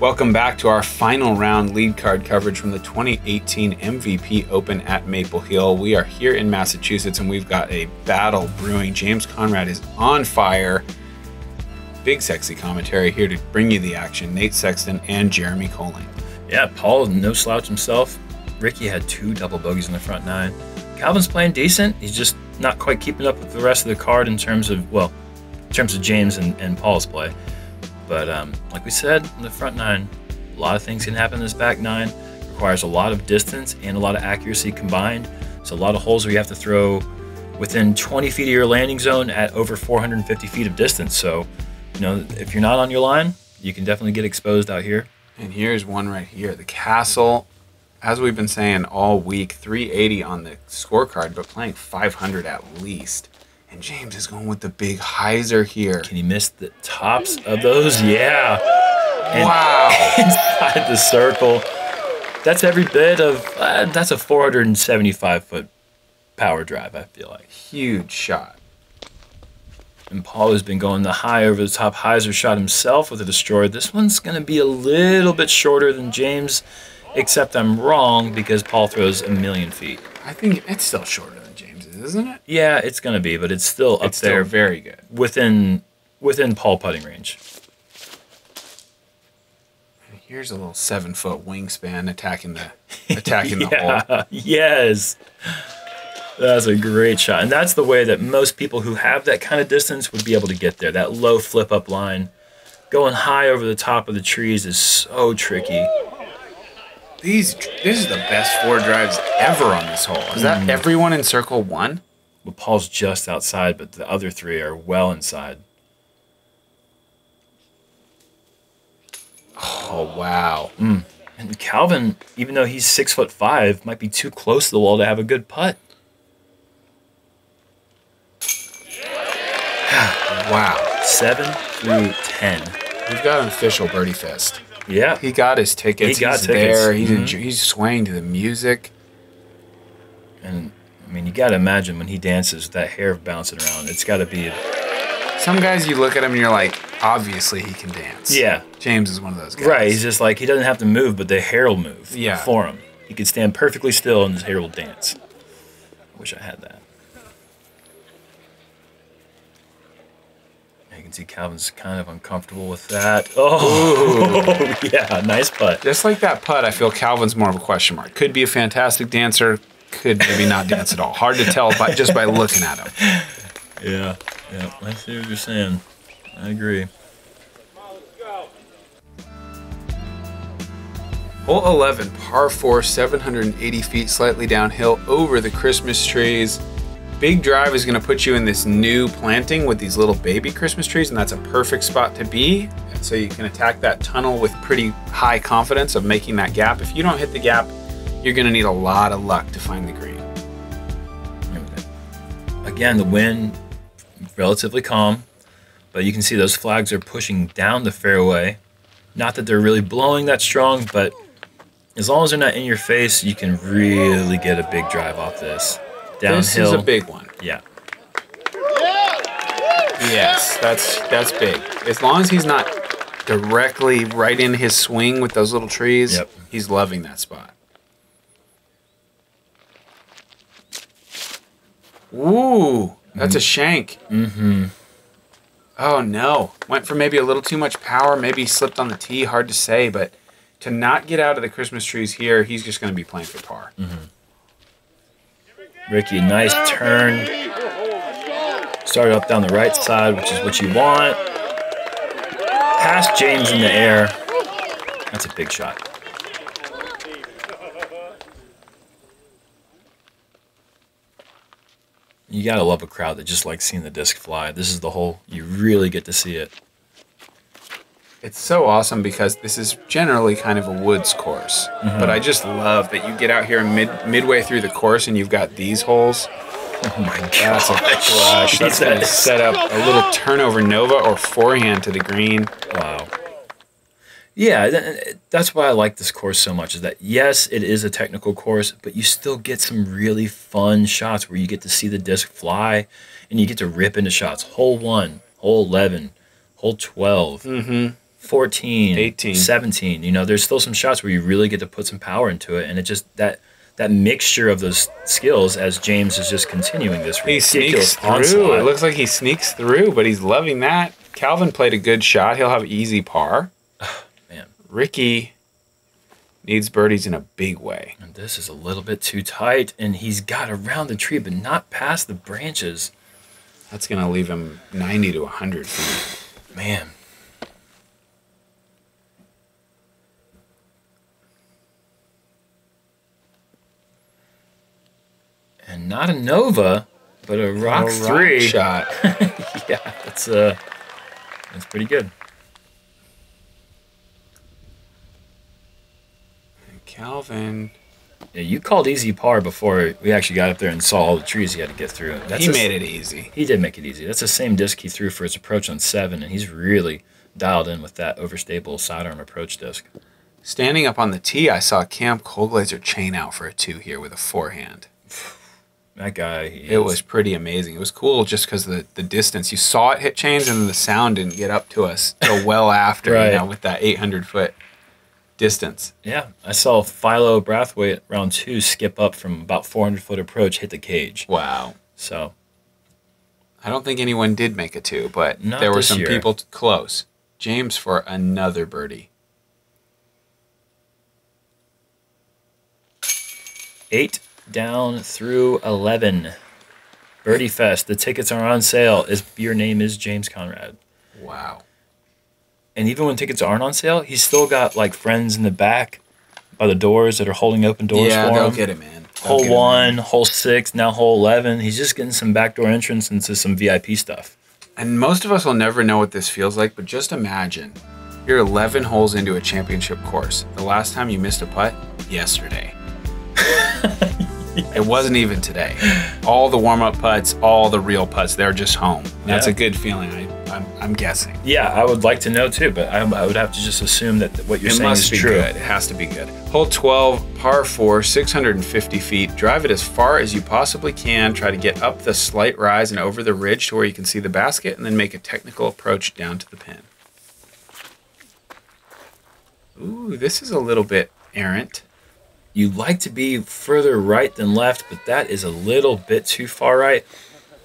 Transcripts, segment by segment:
Welcome back to our final round lead card coverage from the 2018 MVP Open at Maple Hill. We are here in Massachusetts and we've got a battle brewing. James Conrad is on fire. BigSexy commentary here to bring you the action. Nate Sexton and Jeremy Koling. Yeah, Paul, no slouch himself. Ricky had 2 double bogeys in the front 9. Calvin's playing decent. He's just not quite keeping up with the rest of the card in terms of, well, in terms of James and Paul's play. But like we said, in the front 9, a lot of things can happen in this back 9. Requires a lot of distance and a lot of accuracy combined. So a lot of holes where you have to throw within 20 feet of your landing zone at over 450 feet of distance. So, you know, if you're not on your line, you can definitely get exposed out here. And here's one right here. The Castle, as we've been saying all week, 380 on the scorecard, but playing 500 at least. And James is going with the big hyzer here. Can he miss the tops of those? Yeah. And wow. Inside the circle. That's every bit of, that's a 475-foot power drive, I feel like. Huge shot. And Paul has been going the high over the top hyzer shot himself with a destroyer. This one's going to be a little bit shorter than James, except I'm wrong because Paul throws 1,000,000 feet. I think it's still shorter than James's, isn't it? Yeah, it's going to be, but it's still up there. Still very good. Within Paul putting range. And here's a little 7-foot wingspan attacking the hole. Yes. That's a great shot. And that's the way that most people who have that kind of distance would be able to get there. That low flip-up line. Going high over the top of the trees is so tricky. This is the best 4 drives ever on this hole. Is that everyone in circle 1? Well, Paul's just outside, but the other 3 are well inside. Oh, wow. And Calvin, even though he's 6'5", might be too close to the wall to have a good putt. Wow. 7 through 10. We've got an official birdie fest. Yeah. He got his tickets. He got He's tickets. there. He's swaying to the music. And, I mean, you got to imagine when he dances, that hair bouncing around. It's got to be... Some guys, you look at him and you're like, obviously he can dance. Yeah. James is one of those guys. Right. He's just like, he doesn't have to move, but the hair will move for him. He could stand perfectly still and his hair will dance. I wish I had that. You can see Calvin's kind of uncomfortable with that. Oh, yeah, nice putt. Just like that putt, I feel Calvin's more of a question mark. Could be a fantastic dancer, could maybe not dance at all. Hard to tell just by looking at him. Yeah, I see what you're saying. I agree. Hole 11, par 4, 780 feet, slightly downhill over the Christmas trees. Big drive is going to put you in this new planting with these little baby Christmas trees, and that's a perfect spot to be. And so you can attack that tunnel with pretty high confidence of making that gap. If you don't hit the gap, you're going to need a lot of luck to find the green. Again, the wind, relatively calm, but you can see those flags are pushing down the fairway. Not that they're really blowing that strong, but as long as they're not in your face, you can really get a big drive off this. Downhill. This is a big one. Yeah. Yes, that's big. As long as he's not directly right in his swing with those little trees, he's loving that spot. Ooh, that's a shank. Oh, no. Went for maybe a little too much power. Maybe slipped on the tee. Hard to say, but to not get out of the Christmas trees here, he's just going to be playing for par. Ricky, nice turn. Started up down the right side, which is what you want. Past James in the air. That's a big shot. You gotta love a crowd that just likes seeing the disc fly. This is the hole. You really get to see it. It's so awesome because this is generally kind of a woods course. But I just love that you get out here midway through the course and you've got these holes. Oh my gosh. That's a crush. That's going to set up a little turnover nova or forehand to the green. Wow. Yeah, that's why I like this course so much, is that, yes, it is a technical course, but you still get some really fun shots where you get to see the disc fly and you get to rip into shots. Hole 1, hole 11, hole 12. 14, 18, 17. You know, there's still some shots where you really get to put some power into it, and it just that mixture of those skills as James is just continuing this ridiculous he sneaks through. onslaught. It looks like he sneaks through, but he's loving that. Calvin played a good shot. He'll have easy par. Man, Ricky needs birdies in a big way. and this is a little bit too tight, and he's got around the tree, but not past the branches. That's going to leave him 90 to 100 feet. Man. And not a Nova, but a Rock 3 shot. Yeah, that's pretty good. Calvin. Yeah, you called easy par before we actually got up there and saw all the trees he had to get through. He made it easy. He did make it easy. That's the same disc he threw for his approach on 7, and he's really dialed in with that overstable sidearm approach disc. Standing up on the tee, I saw Cam Colglazer chain out for a 2 here with a forehand. That guy, it was pretty amazing. It was cool just because the distance. You saw it hit chains, and then the sound didn't get up to us till well after, right. You know, with that 800-foot distance. Yeah, I saw Philo Brathwaite round 2 skip up from about 400-foot approach, hit the cage. Wow. So I don't think anyone did make a 2, but Not there were this some year. people close. James for another birdie. 8 down through 11. Birdie Fest. The tickets are on sale. Your name is James Conrad. Wow. And even when tickets aren't on sale, he's still got like friends in the back by the doors that are holding open doors for him. They'll get it, man. Hole 1, hole 6, now hole 11. He's just getting some backdoor entrance into some VIP stuff. And most of us will never know what this feels like, but just imagine you're 11 holes into a championship course. The last time you missed a putt? Yesterday. It wasn't even today. All the warm-up putts, all the real putts, they're just home. That's a good feeling, I'm guessing. Yeah, I would like to know too, but I would have to just assume that what you're saying is true. Good. It has to be good. Hole 12, par 4, 650 feet. Drive it as far as you possibly can. Try to get up the slight rise and over the ridge to where you can see the basket, and then make a technical approach down to the pin. Ooh, this is a little bit errant. You like to be further right than left, but that is a little bit too far right.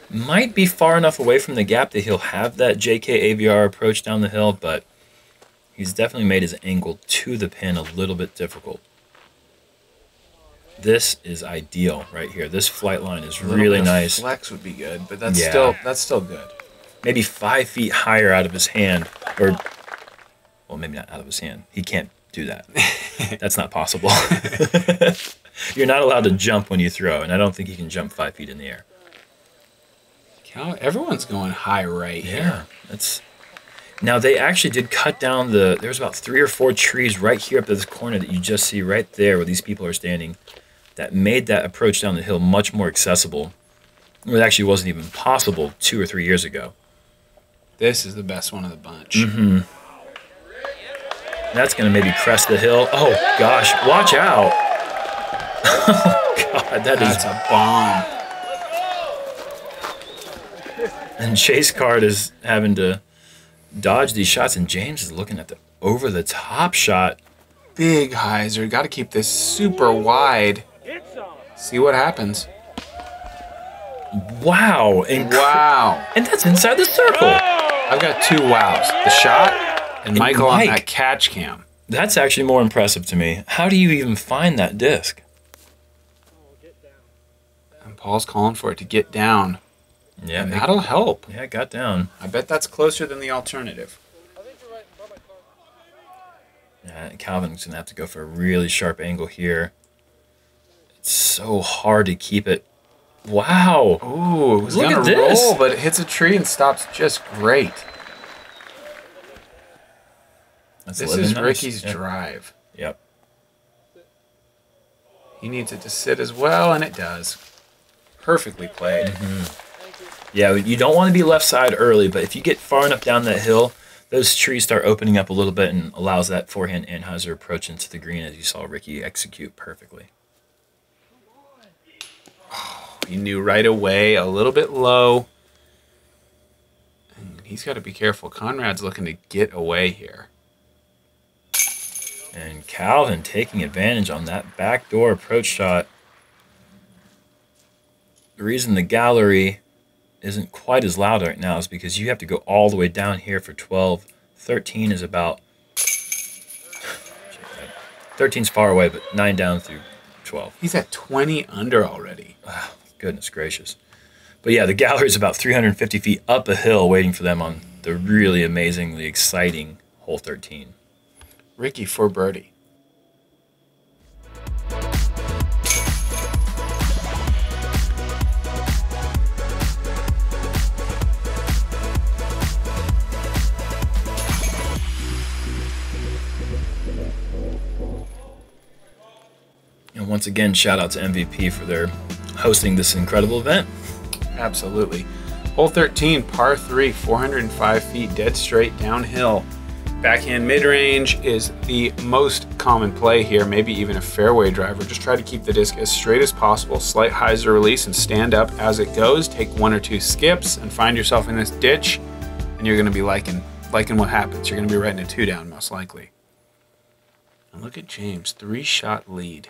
Might be far enough away from the gap that he'll have that JK AVR approach down the hill, but he's definitely made his angle to the pin a little bit difficult. This is ideal right here. This flight line is really nice. Flex would be good, but that's still good. Maybe 5 feet higher out of his hand, or well, maybe not out of his hand. He can't do that. That's not possible. You're not allowed to jump when you throw, and I don't think you can jump 5 feet in the air. Everyone's going high right here. That's. Now they actually did cut down there's about 3 or 4 trees right here up to this corner that you just see right there where these people are standing. That made that approach down the hill much more accessible. It actually wasn't even possible 2 or 3 years ago. This is the best one of the bunch. Mm-hmm. That's going to maybe crest the hill. Oh, gosh. Watch out. Oh, God. That's a bomb. And Chase Card is having to dodge these shots, and James is looking at the over-the-top shot. Big hyzer. Got to keep this super wide. See what happens. Wow. Wow. And that's inside the circle. I've got 2 wows. The shot and Michael on that catch cam. That's actually more impressive to me. How do you even find that disc? And Paul's calling for it to get down. Yeah, and that'll help. Yeah, it got down. I bet that's closer than the alternative. Yeah, Calvin's going to have to go for a really sharp angle here. It's so hard to keep it. Wow. Ooh, it was going to roll, but it hits a tree and stops just great. This is Ricky's drive. Yep. He needs it to sit as well, and it does. Perfectly played. Mm-hmm. Yeah, you don't want to be left side early, but if you get far enough down that hill, those trees start opening up a little bit and allows that forehand Anheuser approach into the green, as you saw Ricky execute perfectly. Oh, he knew right away, a little bit low. And he's got to be careful. Conrad's looking to get away here. And Calvin taking advantage on that backdoor approach shot. The reason the gallery isn't quite as loud right now is because you have to go all the way down here for 12. 13 is about... 13's far away, but 9 down through 12. He's at 20 under already. Oh, goodness gracious. But yeah, the gallery is about 350 feet up a hill waiting for them on the really amazingly exciting hole 13. Ricky for birdie. And once again, shout out to MVP for their hosting this incredible event. Absolutely. Hole 13, par 3, 405 feet, dead straight downhill. Backhand mid-range is the most common play here, maybe even a fairway driver. Just try to keep the disc as straight as possible, slight hyzer release, and stand up as it goes. Take 1 or 2 skips and find yourself in this ditch, and you're going to be liking what happens. You're going to be writing a 2 down, most likely. And look at James, 3-shot lead.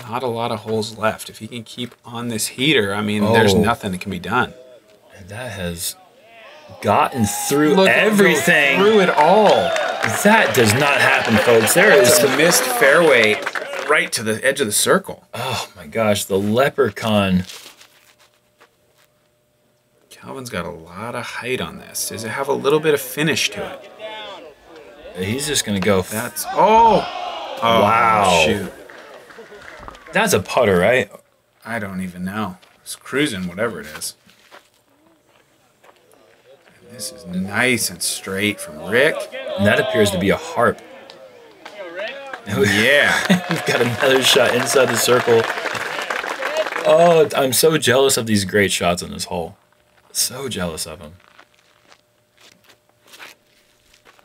Not a lot of holes left. If he can keep on this heater, I mean, there's nothing that can be done. And that has gotten through everything. Through it all. That does not happen, folks. There is a missed fairway right to the edge of the circle. Oh my gosh, the leprechaun. Calvin's got a lot of height on this. Does it have a little bit of finish to it? He's just going to go. That's wow. Shoot. That's a putter, right? I don't even know. It's cruising, whatever it is. And this is nice and straight from Rick. And that appears to be a harp. Yeah. We've got another shot inside the circle. Oh, I'm so jealous of these great shots on this hole. So jealous of them.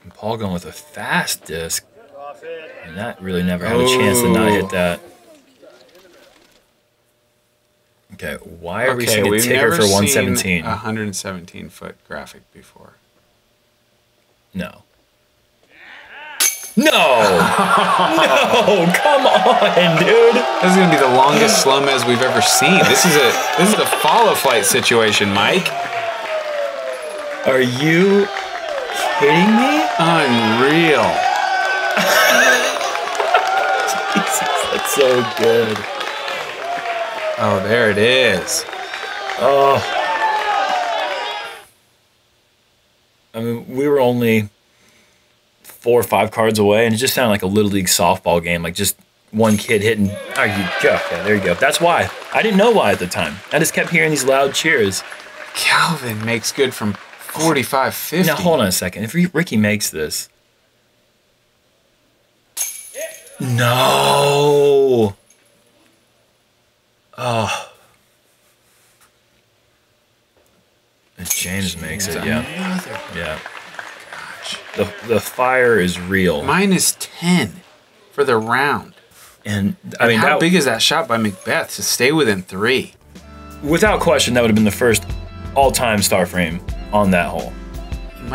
And Paul going with a fast disc. And that really never had a chance to not hit that. Okay, why are we seeing a ticker for 117? A 117-foot graphic before. No. No! No! Come on, dude! This is gonna be the longest SloMez we've ever seen. This is a FollowFlight situation, Mike. Are you kidding me? Unreal. Jesus, that's so good. Oh, there it is. Oh. I mean, we were only 4 or 5 cards away, and it just sounded like a Little League softball game, like just one kid hitting. Oh, you go. Yeah, there you go. That's why. I didn't know why at the time. I just kept hearing these loud cheers. Calvin makes good from 45, 50. Now, hold on a second. If Ricky makes this. No. Oh. If James makes it, yeah. Yeah. Gosh. The fire is real. Minus 10 for the round. And I mean, how big is that shot by McBeth to stay within 3? Without question, that would have been the first all-time star frame on that hole.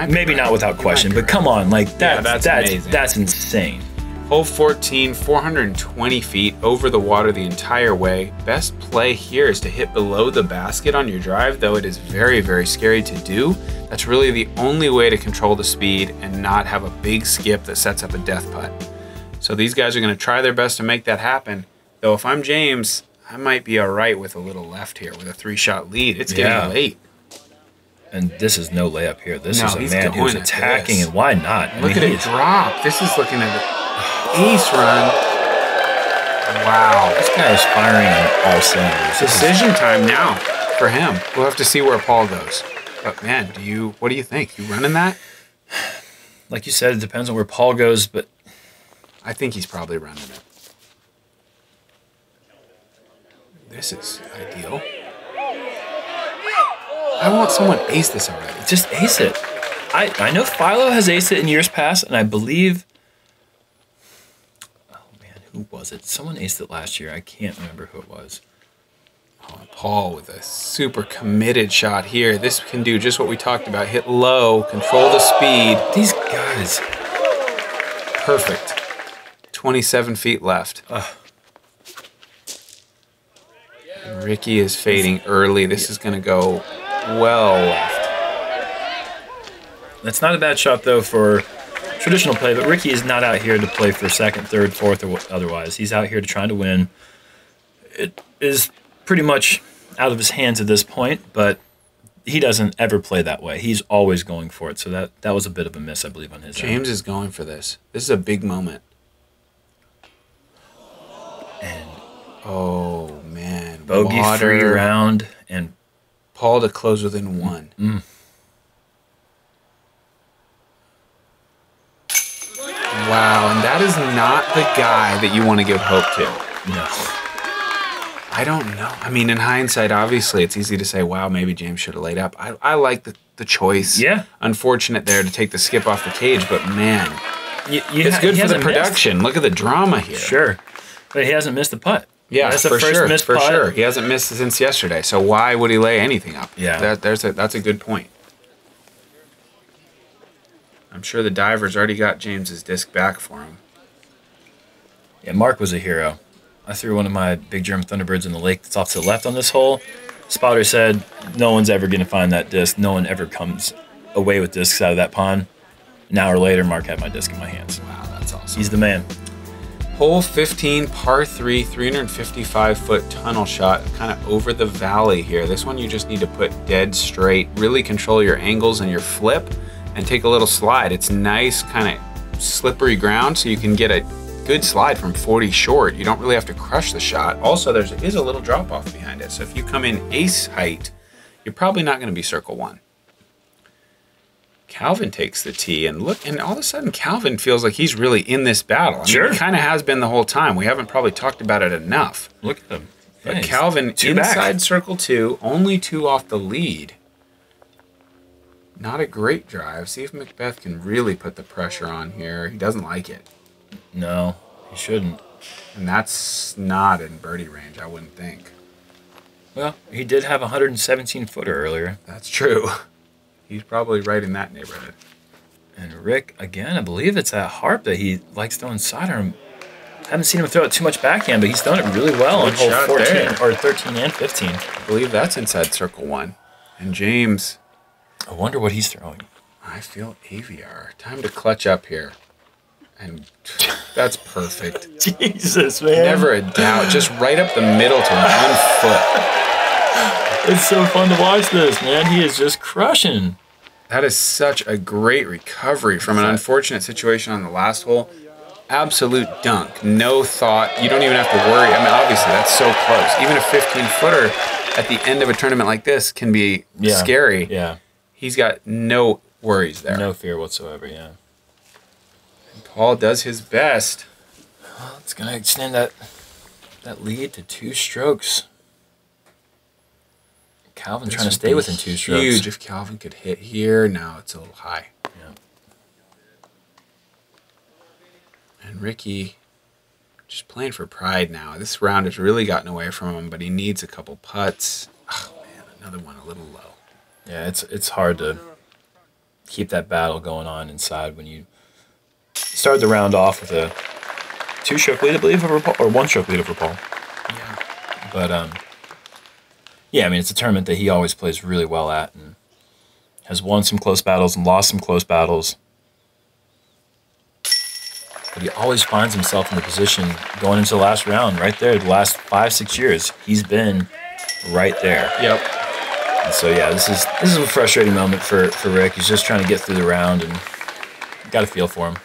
Maybe not without question, but come on, like that's amazing. That's insane. Hole 14, 420 feet over the water the entire way. Best play here is to hit below the basket on your drive, though it is very, very scary to do. That's really the only way to control the speed and not have a big skip that sets up a death putt. So these guys are going to try their best to make that happen. Though if I'm James, I might be all right with a little left here with a 3-shot lead. It's getting late. And this is no layup here. This is a man who's attacking, and why not? Look at it drop. This is looking at it. Ace run. Wow. This guy is firing on all cylinders. Decision time now for him. We'll have to see where Paul goes. But man, what do you think? You running that? Like you said, it depends on where Paul goes, but I think he's probably running it. This is ideal. I want someone to ace this already. Just ace it. I know Philo has aced it in years past, and I believe... Oh, man, who was it? Someone aced it last year. I can't remember who it was. Paul with a super committed shot here. This can do just what we talked about. Hit low, control the speed. These guys. Perfect. 27 feet left. And Ricky is fading early. This is going to go well left. That's not a bad shot, though, for traditional play, but Ricky is not out here to play for second, third, fourth, or otherwise. He's out here to try to win. It is pretty much out of his hands at this point, but he doesn't ever play that way. He's always going for it, so that was a bit of a miss, I believe, on his end. James is going for this. This is a big moment. And oh, man. Bogey-free round, and Paul to close within one. Wow, and that is not the guy that you want to give hope to. No. I don't know. I mean, in hindsight, obviously, it's easy to say, wow, maybe James should have laid up. I like the choice. Yeah. Unfortunate there to take the skip off the cage, but man, it's good for the production. Look at the drama here. Sure. But he hasn't missed a putt. Yeah, that's the for first sure. missed For putt. sure. He hasn't missed since yesterday, so why would he lay anything up? Yeah. That's a good point. I'm sure the diver's already got James's disc back for him. Yeah, Mark was a hero. I threw one of my big German Thunderbirds in the lake that's off to the left on this hole. Spotter said, no one's ever going to find that disc. No one ever comes away with discs out of that pond. An hour later, Mark had my disc in my hands. Wow, that's awesome. He's the man. Hole 15, par 3, 355-foot tunnel shot, kind of over the valley here. This one you just need to put dead straight, really control your angles and your flip, and take a little slide. It's nice, kind of slippery ground, so you can get a good slide from 40 short. You don't really have to crush the shot. Also, there is a little drop off behind it, so if you come in ace height, you're probably not going to be circle one. Calvin takes the tee, and look, and all of a sudden Calvin feels like he's really in this battle. I mean, he kind of has been the whole time. We haven't probably talked about it enough. Look at him. But Yeah, Calvin inside back. circle 2, only 2 off the lead. Not a great drive. See if McBeth can really put the pressure on here. He doesn't like it. No, he shouldn't. And that's not in birdie range, I wouldn't think. Well, he did have a 117-footer earlier. That's true. He's probably right in that neighborhood. And Rick, again, I believe it's that harp that he likes throwing side arm. I haven't seen him throw it too much backhand, but he's done it really well on hole 14 or 13 and 15. I believe that's inside circle 1. And James, I wonder what he's throwing. I feel AVR. Time to clutch up here. And that's perfect. Jesus, man. Never a doubt. Just right up the middle to 1 foot. It's so fun to watch this, man. He is just crushing. That is such a great recovery from an unfortunate situation on the last hole. Absolute dunk. No thought. You don't even have to worry. I mean, obviously, that's so close. Even a 15-footer at the end of a tournament like this can be scary. Yeah. He's got no worries there. No fear whatsoever, yeah. And Paul does his best. Well, it's going to extend that lead to 2 strokes. Calvin trying to stay within 2 strokes. Huge if Calvin could hit here. Now it's a little high. Yeah. And Ricky just playing for pride now. This round has really gotten away from him, but he needs a couple putts. Oh, man, another one a little low. Yeah, it's hard to keep that battle going on inside when you start the round off with a 2-stroke lead, I believe, over Paul, or 1-stroke lead over Paul. Yeah. But, yeah, I mean, it's a tournament that he always plays really well at and has won some close battles and lost some close battles. But he always finds himself in the position going into the last round, right there. The last 5-6 years, he's been right there. Yep. And so, yeah, this is a frustrating moment for Rick. He's just trying to get through the round, and got to feel for him.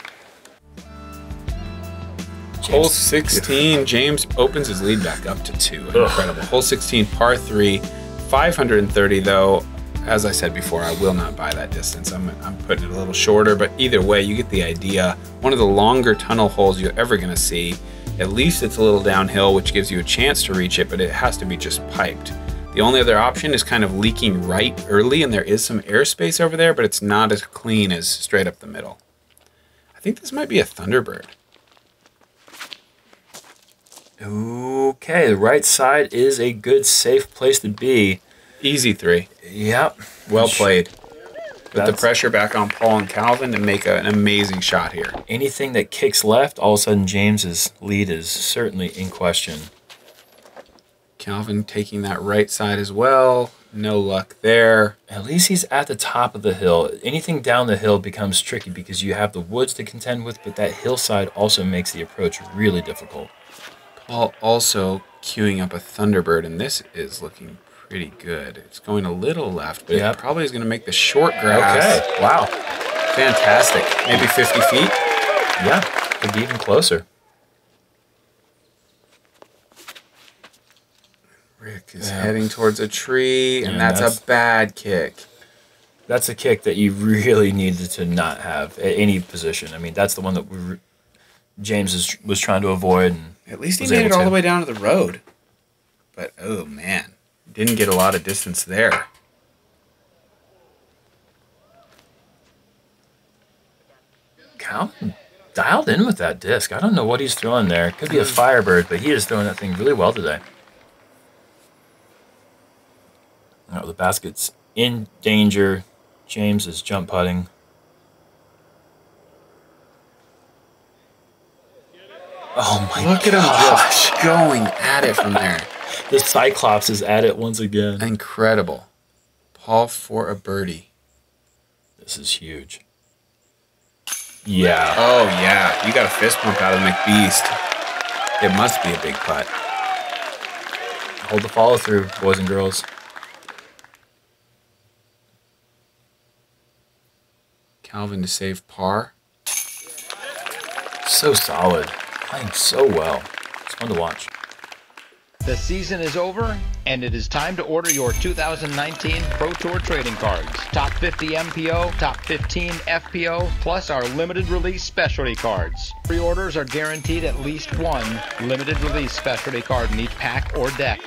Hole 16, James opens his lead back up to 2. Incredible. Hole 16, par 3, 530 though. As I said before, I will not buy that distance. I'm putting it a little shorter, but either way, you get the idea. One of the longer tunnel holes you're ever going to see. At least it's a little downhill, which gives you a chance to reach it, but it has to be just piped. The only other option is kind of leaking right early, and there is some airspace over there, but it's not as clean as straight up the middle. I think this might be a Thunderbird. Okay, the right side is a good, safe place to be. Easy 3. Yep. Well played. Put the pressure back on Paul and Calvin to make an amazing shot here. Anything that kicks left, all of a sudden James's lead is certainly in question. Calvin taking that right side as well. No luck there. At least he's at the top of the hill. Anything down the hill becomes tricky because you have the woods to contend with, but that hillside also makes the approach really difficult. Paul also queuing up a Thunderbird, and this is looking pretty good. It's going a little left, but it probably is going to make the short grass. Okay, wow. Fantastic. Maybe 50 feet? Yeah, could be even closer. Rick is heading towards a tree, and that's a bad kick. That's a kick that you really needed to not have at any position. I mean, that's the one that James was trying to avoid. And at least he made it all the way down to the road. But, oh, man. Didn't get a lot of distance there. Calvin dialed in with that disc. I don't know what he's throwing there. It could be a Firebird, but he is throwing that thing really well today. Oh, the basket's in danger. James is jump putting. Oh my gosh. Look at him just going at it from there. The Cyclops is at it once again. Incredible. Paul for a birdie. This is huge. Yeah. Oh, yeah. You got a fist pump out of McBeast. It must be a big putt. Hold the follow through, boys and girls. Calvin to save par. So solid. Playing so well. It's fun to watch. The season is over, and it is time to order your 2019 Pro Tour trading cards. Top 50 MPO, top 15 FPO, plus our limited release specialty cards. Pre-orders are guaranteed at least one limited release specialty card in each pack or deck.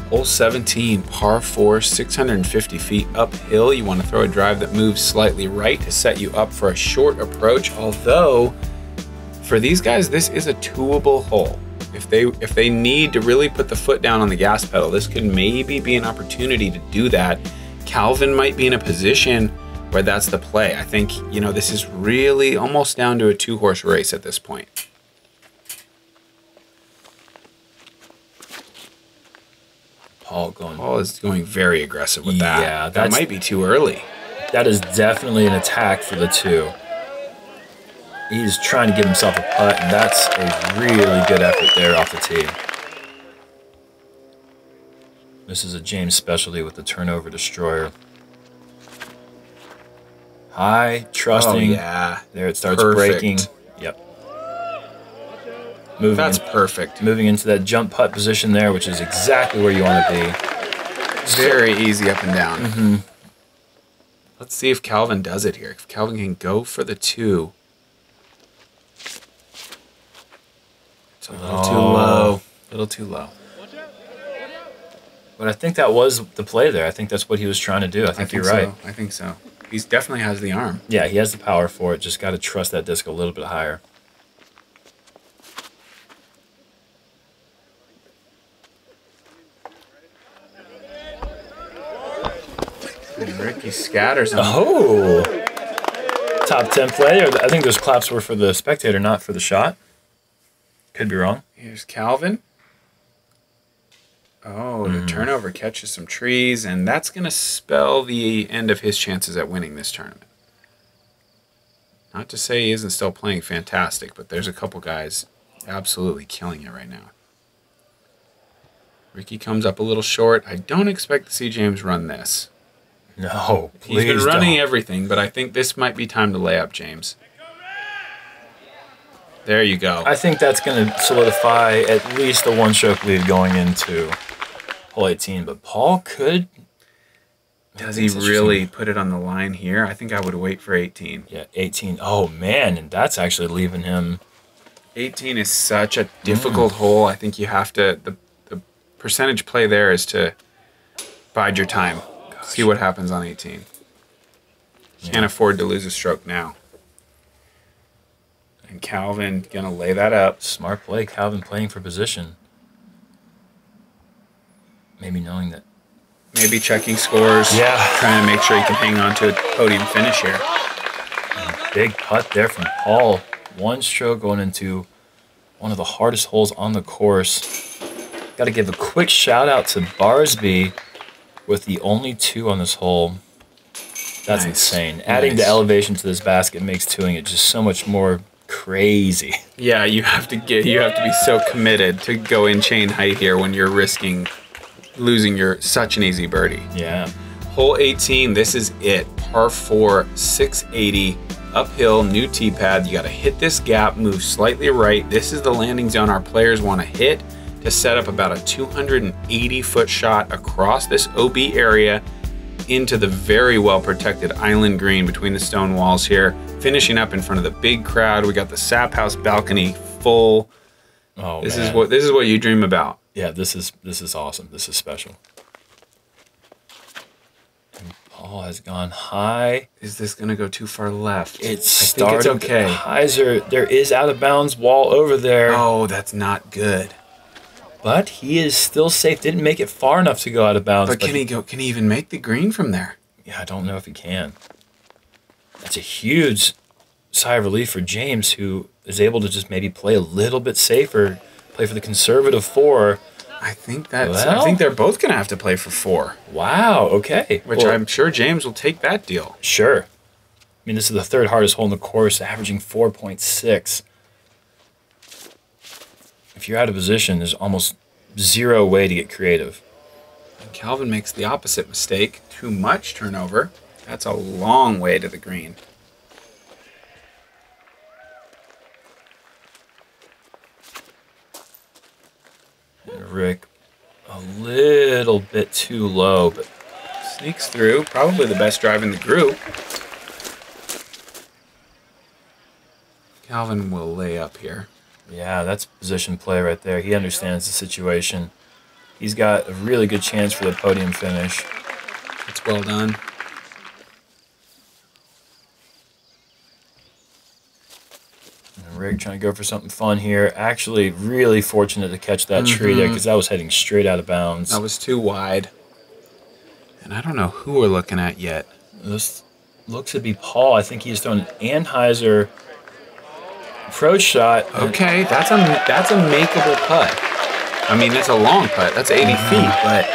Hole 17, par 4, 650 feet uphill. You want to throw a drive that moves slightly right to set you up for a short approach, although for these guys, this is a two-able hole. If they need to really put the foot down on the gas pedal, this could maybe be an opportunity to do that. Calvin might be in a position where that's the play. I think, you know, this is really almost down to a two-horse race at this point. Paul is going very aggressive with that. Yeah, that might be too early. That is definitely an attack for the two. He's trying to give himself a putt, and that's a really good effort there off the tee. This is a James specialty with the turnover destroyer. High, trusting. Oh, yeah. There it starts breaking. Yep. That's perfect. Moving into that jump putt position there, which is exactly where you want to be. Very easy up and down. Mm-hmm. Let's see if Calvin does it here. If Calvin can go for the two. It's a little too low. A little too low. But I think that was the play there. I think that's what he was trying to do. I think you're right. I think so. He definitely has the arm. Yeah, he has the power for it. Just got to trust that disc a little bit higher. And Ricky scatters him. Oh! Top 10 play. I think those claps were for the spectator, not for the shot. Could be wrong. Here's Calvin. Oh, the turnover catches some trees, and that's going to spell the end of his chances at winning this tournament. Not to say he isn't still playing fantastic, but there's a couple guys absolutely killing it right now. Ricky comes up a little short. I don't expect to see James run this. No, please He's been running everything, but I think this might be time to lay up James. There you go. I think that's going to solidify at least a one-stroke lead going into hole 18, but Paul could. Does he really put it on the line here? I think I would wait for 18. Yeah, 18. Oh, man, and that's actually leaving him. 18 is such a difficult hole. I think you have to, the percentage play there is to bide your time. See what happens on 18. Can't afford to lose a stroke now. And Calvin gonna lay that up. Smart play, Calvin playing for position. Maybe knowing that. Maybe checking scores. Yeah. Trying to make sure he can hang on to a podium finish here. Big putt there from Paul. One stroke going into one of the hardest holes on the course. Got to give a quick shout out to Barsby with the only 2 on this hole. That's insane. Adding the elevation to this basket makes 2ing it just so much more crazy. Yeah, you have to be so committed to go in chain height here when you're risking losing such an easy birdie. Yeah. Hole 18, this is it. Par 4, 680, uphill, new tee pad. You got to hit this gap, move slightly right. This is the landing zone our players want to hit to set up about a 280-foot shot across this OB area into the very well protected island green between the stone walls here, finishing up in front of the big crowd. We got the Sap House balcony full. Oh, this man. is what you dream about. Yeah, this is awesome. This is special. And Paul has gone high. Is this gonna go too far left? It's I think it's okay. Heiser, there is out of bounds wall over there. Oh, that's not good. But he is still safe. Didn't make it far enough to go out of bounds. But can he even make the green from there? Yeah, I don't know if he can. That's a huge sigh of relief for James, who is able to just maybe play a little bit safer, play for the conservative 4. I think they're both gonna have to play for 4. Wow, okay. Which I'm sure James will take that deal. Sure. I mean, this is the 3rd hardest hole in the course, averaging 4.6. If you're out of position, there's almost 0 way to get creative. And Calvin makes the opposite mistake. Too much turnover. That's a long way to the green. And Rick, a little bit too low, but sneaks through. Probably the best drive in the group. Calvin will lay up here. Yeah, that's position play right there. He understands the situation. He's got a really good chance for the podium finish. It's well done. And Rick trying to go for something fun here. Actually, really fortunate to catch that tree there because that was heading straight out of bounds. That was too wide. And I don't know who we're looking at yet. This looks to be Paul. I think he's throwing an Anheuser approach shot. Okay, that's a makeable putt. I mean, it's a long putt. That's 80 feet, but...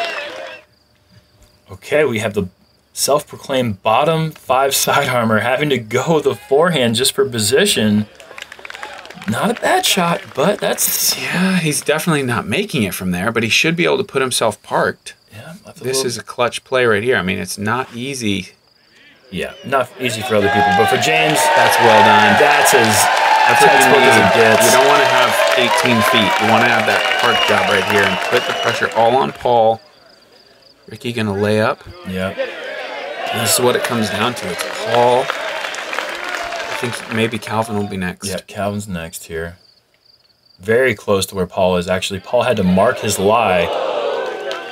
Okay, we have the self-proclaimed bottom 5 side armor having to go the forehand just for position. Not a bad shot, but that's... Yeah, he's definitely not making it from there, but he should be able to put himself parked. Yeah, this is a clutch play right here. I mean, it's not easy. Yeah, not easy for other people, but for James, that's well done. That's what you need. You don't want to have 18 feet. You want to have that park job right here and put the pressure all on Paul. Ricky gonna lay up. Yeah. And this is what it comes down to. It's Paul. I think maybe Calvin will be next. Yeah, Calvin's next here. Very close to where Paul is. Actually, Paul had to mark his lie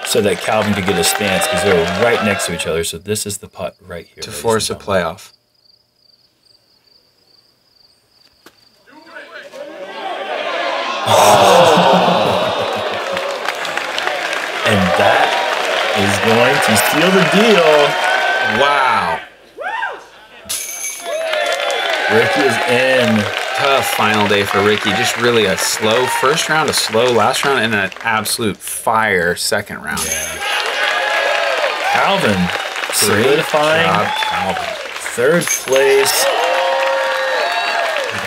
so that Calvin could get a stance because they were right next to each other. So this is the putt right here. To force a playoff. And that is going to seal the deal. Wow. Ricky is in. Tough final day for Ricky. Just really a slow first round, a slow last round, and an absolute fire second round. Yeah. Calvin solidifying. Great job, Calvin. 3rd place.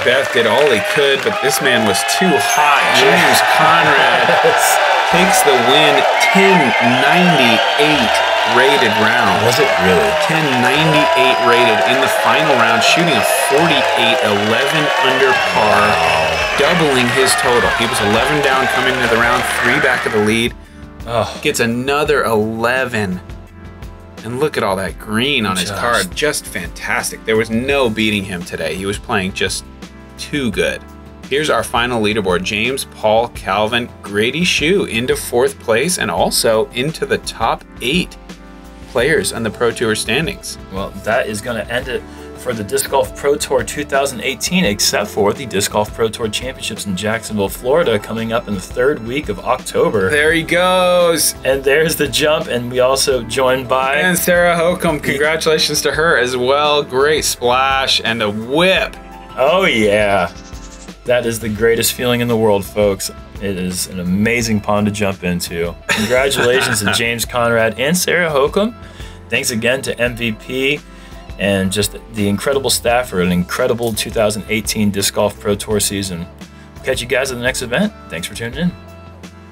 Beth did all he could, but this man was too hot. James Conrad takes the win. 1098 rated round. Was it really? 1098 rated in the final round, shooting a 48-11 under par, doubling his total. He was 11 down coming into the round, 3 back of the lead. Gets another 11. And look at all that green on his card. Just fantastic. There was no beating him today. He was playing just too good. Here's our final leaderboard. James, Paul, Calvin, Grady Shue into 4th place and also into the top 8 players on the Pro Tour standings. Well, that is going to end it for the Disc Golf Pro Tour 2018, except for the Disc Golf Pro Tour Championships in Jacksonville, Florida, coming up in the 3rd week of October. There he goes. And there's the jump, and we also joined by... And Sarah Holcomb, congratulations to her as well. Great splash and a whip. Oh yeah. That is the greatest feeling in the world, folks. It is an amazing pond to jump into. Congratulations to James, Conrad, and Sarah Holcomb. Thanks again to MVP and just the incredible staff for an incredible 2018 Disc Golf Pro Tour season. Catch you guys at the next event. Thanks for tuning in.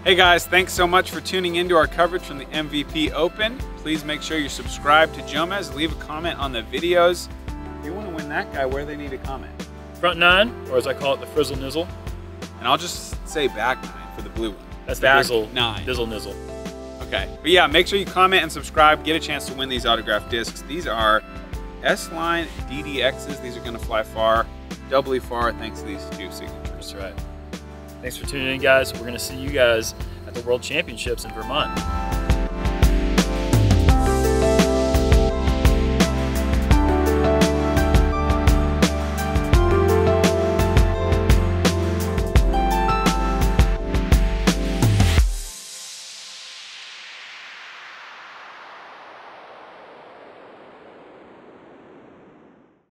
Hey guys, thanks so much for tuning into our coverage from the MVP Open. Please make sure you're subscribed to Jomez. Leave a comment on the videos. If you want to win that guy, where they need to comment. Front 9, or as I call it, the Frizzle Nizzle. And I'll just say back 9 for the blue one. That's back the Dizzle 9. Dizzle Nizzle. Okay, but yeah, make sure you comment and subscribe. Get a chance to win these autographed discs. These are S-Line DDXs. These are going to fly far, doubly far, thanks to these 2 signatures. That's right. Thanks for tuning in, guys. We're going to see you guys at the World Championships in Vermont.